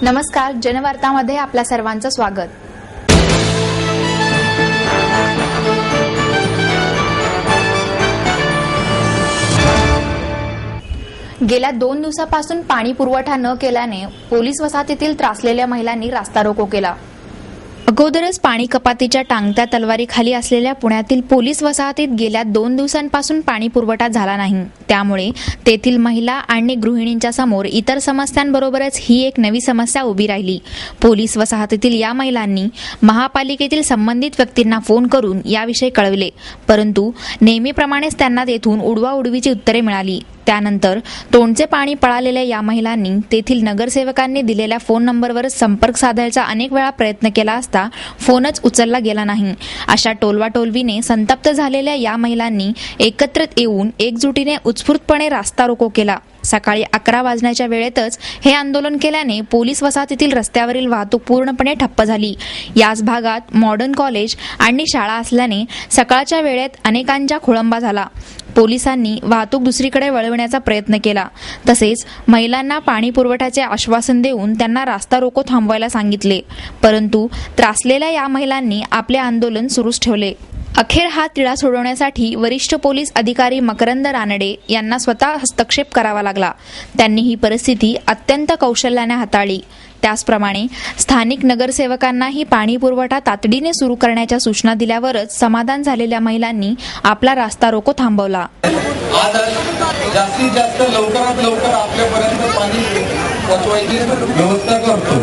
नमस्कार, जनवार्तामध्ये आपल्या सर्वांचं स्वागत। गेल्या 2 दिवसापासून पाणी पुरवठा न केल्याने पोलीस वसाहतीतील त्रासलेल्या महिलांनी रास्ता रोको केला। अगोदरच पाणी कपातीच्या टांगत्या तलवारीखाली असलेल्या पुण्यातील पोलीस वसाहतीत गेल्या 2 दिवसांपासून पाणी पुरवठा झाला नाही। त्यामुळे तेथील महिला आणि गृहिणींच्या समोर इतर समस्यांबरोबरच ही एक नवी समस्या उभी राहिली। पोलीस वसाहतीतील या महिलांनी महापालिकेतील संबंधित व्यक्तींना फोन करून याविषयी कळविले, परंतु नेहमीप्रमाणेच त्यांना तेथून उडवाउडवीची उत्तरे मिळाली। त्यानंतर तोंडचे पाणी पळालेल्या या महिलांनी तेथील नगरसेवकांनी दिलेल्या फोन नंबरवर संपर्क साधायचा अनेक वेळा प्रयत्न केला असता फोनच उचलला गेला नाही। अशा टोलवाटोलवीने संतप्त झालेल्या या महिलांनी एकत्रित येऊन एकजुटीने उत्स्फूर्तपणे रास्ता रोको केला। सकाळी 11 वाजण्याच्या वेळेतच हे आंदोलन केल्याने पोलीस वसाहतीतील रस्त्यावरील वाहतूक पूर्णपणे ठप्प झाली। याच भागात मॉडर्न कॉलेज आणि शाळा असल्याने सकाळच्या वेळेत अनेकांचा खोळंबा झाला। पोलिसांनी वाहतूक दुसरीकडे वळवण्याचा प्रयत्न केला, तसेच महिलांना पाणी पुरवठ्याचे आश्वासन देऊन त्यांना रास्ता रोको थांबवायला सांगितले, परंतु त्रासलेल्या या महिलांनी आपले आंदोलन सुरूच ठेवले। अखेर हा तिढा सोडवण्यासाठी वरिष्ठ पोलीस अधिकारी मकरंद रानडे यांना स्वतः हस्तक्षेप करावा लागला। त्यांनी ही परिस्थिती अत्यंत कौशल्याने हाताळली। त्याचप्रमाणे स्थानिक नगरसेवकांनाही पाणी पुरवठा तातडीने सुरू करण्याच्या सूचना दिल्यावरच समाधान झालेल्या महिलांनी आपला रास्ता रोको थांबवला। जास्तीत जास्त लवकरात लवकर आपल्यापर्यंत पाणी पोहोचवायची व्यवस्था करतो।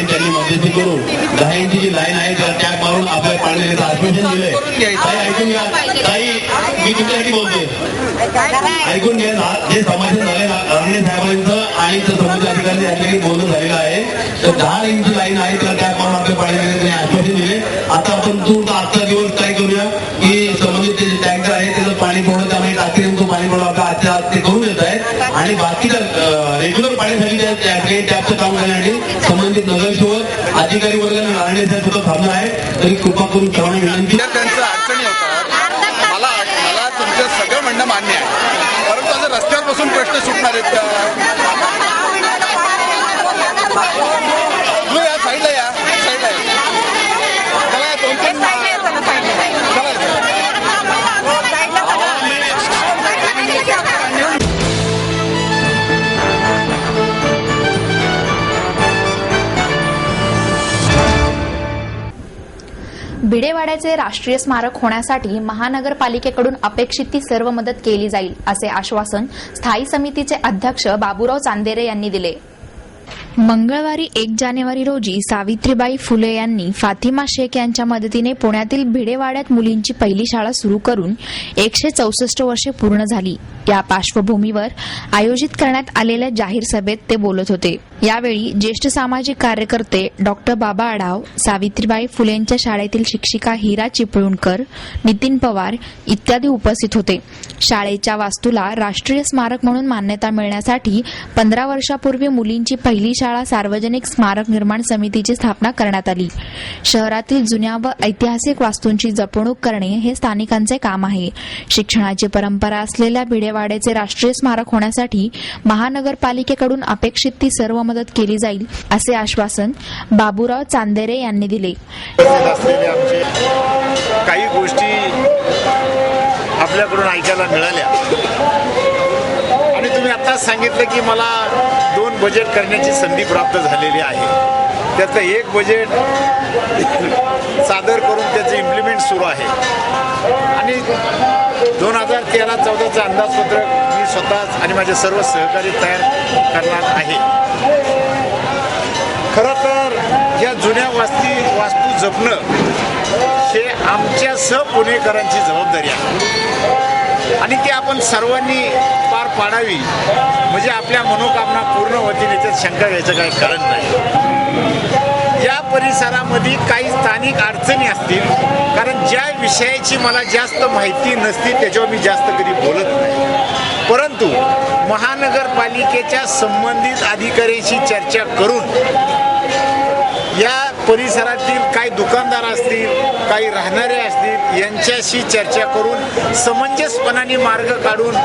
त्यांनी मध्यस्थी करून दहाची जी लाईन आहे त्या मारून आपल्या पाणी देण्याचं आश्वासन दिलंय। ऐकून घ्या ताई, मी तुमच्यासाठी बोलतोय, ऐकून घ्या। जे समाधान झाले राणे साहेबांचं आणि संबंधित अधिकारी यांच्याकडे बोलणं झालेलं आहे, तर 10 इंची लाईन आहे तर त्या मारून आपल्या पाणी देण्याचं आश्वासन दिले। आता आपण आजचा दिवस काय करूया की संबंधित जे टँकर आहे त्याचं पाणी पुरवठा त्यामुळे टाकीतून पाणी पुरवठा आजच्या आज ते करून देत आहे आणि बाकीचं रेग्युलर पाणीसाठी टॅपचं काम करण्यासाठी संबंधित नगरसेवक अधिकारी वर्गाने राहणे साहेब सुद्धा थांबणार आहे, तरी कृपा करून सर्वांनी विनंती। त्यांचं अडचणी होतात, मला तुमचं सगळं म्हणणं मान्य आहे, परंतु आता रस्त्यावर बसून प्रश्न सुटणार आहेत का? या साईडला या, साईडला या, चला 2-3 भिडेवाड्याचे राष्ट्रीय स्मारक होण्यासाठी महानगरपालिकेकडून अपेक्षित ती सर्व मदत केली जाईल, असे आश्वासन स्थायी समितीचे अध्यक्ष बाबूराव चांदेरे यांनी दिले। मंगळवारी 1 जानेवारी रोजी सावित्रीबाई फुले यांनी फातिमा शेख यांच्या मदतीने पुण्यातील भिडेवाड्यात मुलींची पहिली शाळा सुरू करून 164 वर्षे पूर्ण झाली। या पार्श्वभूमीवर आयोजित करण्यात आलेल्या जाहीर सभेत ते बोलत होते। यावेळी ज्येष्ठ सामाजिक कार्यकर्ते डॉक्टर बाबा आढाव, सावित्रीबाई फुलेंच्या शाळेतील शिक्षिका हिरा चिपळूणकर, नितीन पवार इत्यादी उपस्थित होते। शाळेच्या वास्तूला राष्ट्रीय स्मारक म्हणून मान्यता मिळण्यासाठी 15 वर्षापूर्वी मुलींची पहिली शाळा सार्वजनिक स्मारक निर्माण समितीची स्थापना करण्यात आली। शहरातील जुन्या व ऐतिहासिक वास्तूंची जपणूक करणे हे स्थानिकांचे काम आहे। शिक्षणाची परंपरा असलेल्या भिडेवाड्याचे राष्ट्रीय स्मारक होण्यासाठी महानगरपालिकेकडून अपेक्षित ती सर्व मदत केली जाईल, असे आश्वासन बाबूराव चांदेरे यांनी दिले। काही गोष्टी आपल्याकडून ऐकायला मिळाल्या आणि तुम्ही आताच सांगितलं की मला 2 बजेट करण्याची संधी प्राप्त झालेली आहे। त्याचं एक बजेट सादर करून त्याचं इम्प्लिमेंट सुरू आहे आणि 2013-14चं अंदाजपत्रक मी स्वतःच आणि माझे सर्व सहकारी तयार करणार आहे। खरं तर या जुन्या वास्तू जपणं हे आमच्या पुणेकरांची जबाबदारी आहे आणि ती आपण सर्वांनी पार पाडावी, म्हणजे आपल्या मनोकामना पूर्ण होतील याच्यात शंका घ्यायचं काही कारण नाही। या परिसरामध्ये काही स्थानिक अडचणी असतील, कारण ज्या विषयाची मला जास्त माहिती नसती त्याच्यावर मी जास्त कधी बोलत नाही, परंतु महानगरपालिकेच्या संबंधित अधिकाऱ्यांशी चर्चा करून या परिसरातील काही दुकानदार असतील, काही राहणारे असतील, यांच्याशी चर्चा करून समंजसपणाने मार्ग काढून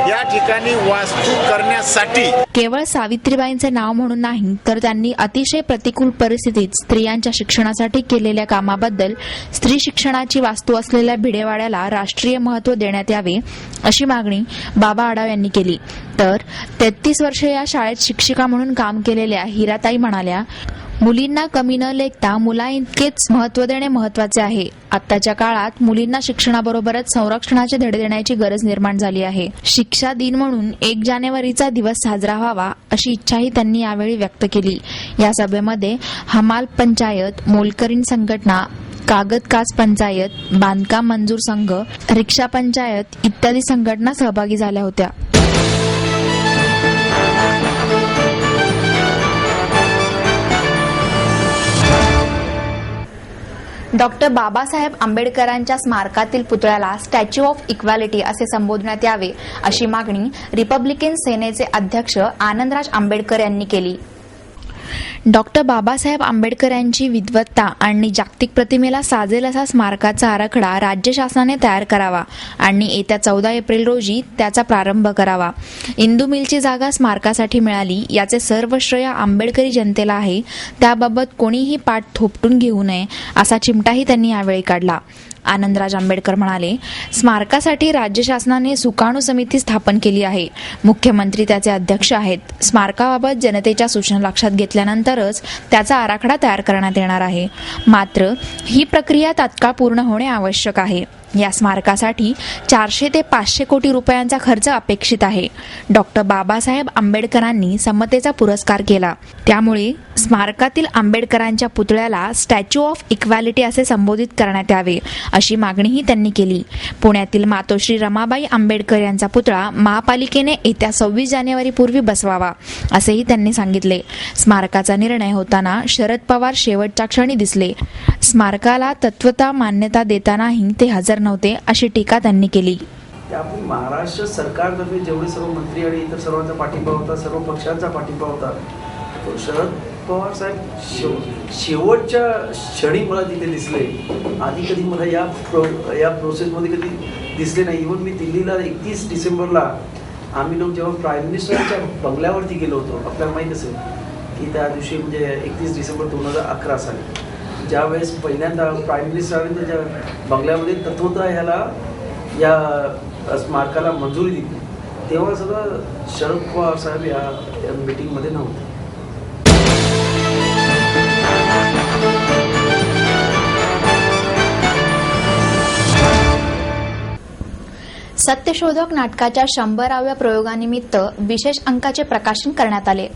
या ठिकाणी वास्तू करण्यासाठी केवळ सावित्रीबाईंचे नाव म्हणून नाही तर त्यांनी अतिशय प्रतिकूल परिस्थितीत स्त्रियांच्या शिक्षणासाठी केलेल्या कामाबद्दल स्त्री शिक्षणाची वास्तू असलेल्या भिडेवाड्याला राष्ट्रीय महत्त्व देण्यात यावे अशी मागणी बाबा आढाव यांनी केली. तर 33 वर्षे या शाळेत शिक्षिका म्हणून काम केलेल्या हिराताई म्हणाल्या, मुलींना कमी न लेखता मुलाइतकेच महत्त्व देणे महत्त्वाचे आहे. आत्ताच्या काळात मुलींना शिक्षणाबरोबरच संरक्षणाचे धडे देण्याची गरज निर्माण झाली आहे. शिक्षा दिन म्हणून 1 जानेवारीचा दिवस साजरा व्हावा अशी इच्छाही त्यांनी यावेळी व्यक्त केली. या सभेमध्ये हमाल पंचायत, मोलकरीण संघटना, कागद काच पंचायत, बांधकाम मंजूर संघ, रिक्षा पंचायत इत्यादी संघटना सहभागी झाल्या होत्या. डॉक्टर बाबासाहेब आंबेडकरांच्या स्मारकातील पुतळ्याला स्टॅच्यू ऑफ इक्वॅलिटी असे संबोधण्यात यावे अशी मागणी रिपब्लिकन सेनेचे अध्यक्ष आनंदराज आंबेडकर यांनी केली. डॉक्टर बाबासाहेब आंबेडकर यांची विद्वत्ता आणि जागतिक प्रतिमेला साजेल असा स्मारकाचा आराखडा राज्य शासनाने तयार करावा आणि येत्या 14 एप्रिल रोजी त्याचा प्रारंभ करावा. इंदू मिलची जागा स्मारकासाठी मिळाली याचे सर्व श्रेय आंबेडकरी जनतेला आहे. त्याबाबत कोणीही पाठ थोपटून घेऊ नये असा चिमटाही त्यांनी यावेळी काढला. आनंदराज आंबेडकर म्हणाले, स्मारकासाठी राज्य शासनाने सुकाणू समिती स्थापन केली आहे. मुख्यमंत्री त्याचे अध्यक्ष आहेत. स्मारकाबाबत जनतेच्या सूचना लक्षात घेतल्यानंतरच त्याचा आराखडा तयार करण्यात येणार आहे. मात्र ही प्रक्रिया तात्काळ पूर्ण होणे आवश्यक आहे. या स्मारकासाठी 400 ते 500 कोटी रुपयांचा खर्च अपेक्षित आहे. डॉक्टर बाबासाहेब आंबेडकरांनी समतेचा पुरस्कार केला. त्यामुळे स्मारकातील आंबेडकरांच्या पुतळ्याला स्टॅच्यू ऑफ इक्वॅलिटी असे संबोधित करण्यात यावे अशी मागणीही त्यांनी केली. पुण्यातील मातोश्री रमाबाई आंबेडकर यांचा पुतळा महापालिकेने येत्या 26 जानेवारी पूर्वी बसवावा असेही त्यांनी सांगितले. स्मारकाचा निर्णय होताना शरद पवार शेवटच्या क्षणी दिसले. स्मारकाला तत्वता मान्यता देतानाही ते हजर नव्हते अशी टीका त्यांनी केली. आपण महाराष्ट्र सरकारतर्फे जेवढे सर्व मंत्री आणि इतर सर्वांचा पाठिंबा होता, सर्व पक्षांचा पाठिंबा होता, तो शरद पवार साहेब शेवटच्या क्षणी मला तिथे दिसले. आधी कधी मला या प्रोसेसमध्ये कधी दिसले नाही. इव्हन मी दिल्लीला 31 डिसेंबरला आम्ही लोक जेव्हा प्राईम मिनिस्टरच्या बंगल्यावरती गेलो होतो, आपल्याला माहीत असेल की त्या दिवशी म्हणजे 31 डिसेंबर 2011 साली ज्यावेळेस पहिल्यांदा प्राईम मिनिस्टरांनी त्याच्या बंगल्यामध्ये तत्वता ह्याला या स्मारकाला मंजुरी दिली, तेव्हा सगळं शरद पवार साहेब या मीटिंगमध्ये नव्हते. सत्यशोधक नाटकाच्या 100व्या प्रयोगानिमित्त विशेष अंकाचे प्रकाशन करण्यात आले.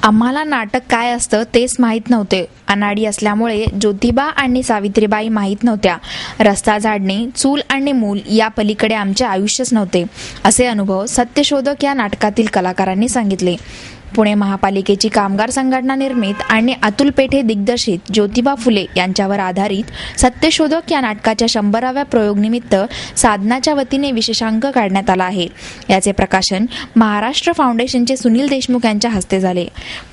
आम्हाला नाटक काय असतं तेच माहीत नव्हते. अनाडी असल्यामुळे ज्योतिबा आणि सावित्रीबाई माहीत नव्हत्या. रस्ता झाडणे, चूल आणि मूल या पलीकडे आमचे आयुष्यच नव्हते असे अनुभव सत्यशोधक या नाटकातील कलाकारांनी सांगितले. पुणे महापालिकेची कामगार संघटना निर्मित आणि अतुल पेठे दिग्दर्शित ज्योतिबा फुले यांच्यावर आधारित सत्यशोधक या नाटकाच्या 100व्या प्रयोगनिमित्त साधनाच्या वतीने विशेषांक काढण्यात आला आहे. याचे प्रकाशन महाराष्ट्र फाउंडेशनचे सुनील देशमुख यांच्या हस्ते झाले.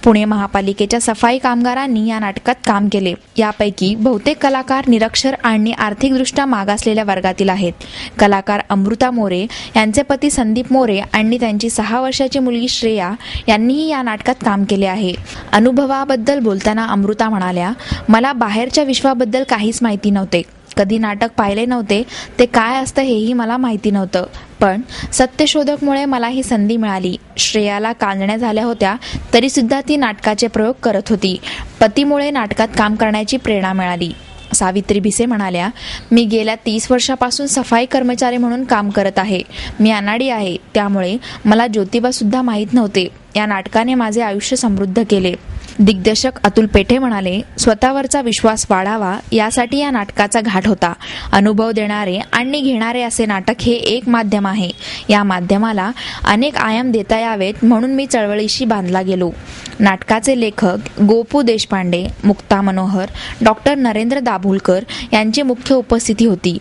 पुणे महापालिकेच्या सफाई कामगारांनी या नाटकात काम केले. यापैकी बहुतेक कलाकार निरक्षर आणि आर्थिकदृष्ट्या मागासलेल्या वर्गातील आहेत. कलाकार अमृता मोरे यांचे पती संदीप मोरे आणि त्यांची 6 वर्षाची मुलगी श्रेया यांनीही या नाटकात काम केले आहे. अनुभवाबद्दल बोलताना अमृता म्हणाल्या, मला बाहेरच्या विश्वाबद्दल काहीच माहिती नव्हते. कधी नाटक पाहिले नव्हते. ते काय असतं हेही मला माहिती नव्हतं. पण सत्यशोधकमुळे मला ही संधी मिळाली. श्रेयाला कांजण्या झाल्या होत्या तरी सुद्धा ती नाटकाचे प्रयोग करत होती. पतीमुळे नाटकात काम करण्याची प्रेरणा मिळाली. सावित्री भिसे म्हणाल्या, मी गेल्या 30 वर्षापासून सफाई कर्मचारी म्हणून काम करत आहे. मी अनाडी आहे, त्यामुळे मला ज्योतिबा सुद्धा माहीत नव्हते. या नाटकाने माझे आयुष्य समृद्ध केले. दिग्दर्शक अतुल पेठे म्हणाले, स्वतःवरचा विश्वास वाढावा यासाठी या नाटकाचा घाट होता. अनुभव देणारे आणि घेणारे असे नाटक हे एक माध्यम आहे. या माध्यमाला अनेक आयाम देता यावेत म्हणून मी चळवळीशी बांधला गेलो. नाटकाचे लेखक गोपू देशपांडे, मुक्ता मनोहर, डॉक्टर नरेंद्र दाभोलकर यांची मुख्य उपस्थिती होती.